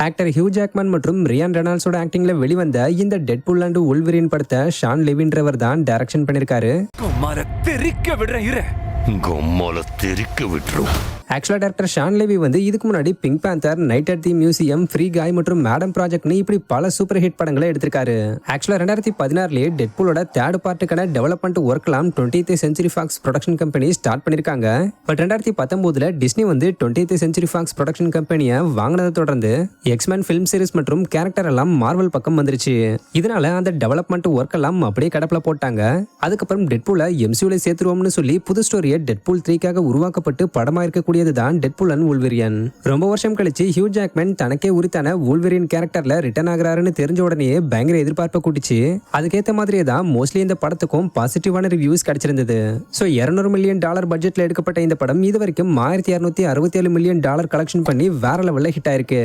Actor Hugh Jackman மற்றும் Ryan ரெனால்ட்ஸோட ஆக்டிங்ல வெளிவந்த இந்த டெட்பூல் அண்ட் வூல்வரின் படத்தை ஷான் லெவின்றவர் தான் டைரக்ஷன் பண்ணிருக்காரு. ஆக்சுவலா டைரக்டர் ஷான் லெவி வந்து இதுக்கு முன்னாடி pink panther, night at the museum, free காய் மற்றும் மேடம் ப்ராஜெக்ட்னு இப்படி பல சூப்பர் ஹிட் படங்களை எடுத்திருக்காரு. ஆக்சுவலா 2016 டெட்பூலோட தேர்ட் பார்ட்டுக்கான டெவலப்மெண்ட் ஒர்க்லாம் 20th Century Fox production company start பண்ணிருக்காங்க. பட் 2019 டிஸ்னி வந்து 20th செஞ்சுரி ஃபாக்ஸ் ப்ரொடக்ஷன் கம்பெனியை வாங்கினதை தொடர்ந்து எக்ஸ்மேன் ஃபிலிம் சீரிஸ் மற்றும் கேரக்டர் எல்லாம் மார்வல் பக்கம் வந்துருச்சு. இதனால அந்த டெவலப்மெண்ட் ஒர்க் எல்லாம் அப்படியே கடப்புல போட்டாங்க. அதுக்கப்புறம் டெட்பூலை எம்சியூல சேர்த்துருவோம்னு சொல்லி புது ஸ்டோரியை டெட்பூல் 3க்காக உருவாக்கப்பட்டு படமா இருக்கக்கூடிய தான் டெட்பூல் அண்ட் வூல்வரியன். ரொம்ப வருஷம் கழிச்சு ஹியூ ஜாக்மன் தனக்கே உரித்தான வூல்வரியன் கேரக்டர்ல ரிட்டர்ன் ஆகிறாருன்னு தெரிஞ்ச உடனே பயங்கர எதிர்பார்ப்பை கூட்டிச்சு. அதுக்கேற்ற மாதிரியே தான் மோஸ்ட்லி இந்த படத்துக்கும் பாசிட்டிவான ரிவ்யூஸ் கிடைச்சிருந்தது. ஸோ $200 மில்லியன் பட்ஜெட்ல எடுக்கப்பட்ட இந்த படம் இது வரைக்கும் $1267 மில்லியன் கலெக்ஷன் பண்ணி வேற லெவல்ல ஹிட் ஆயிருக்கு.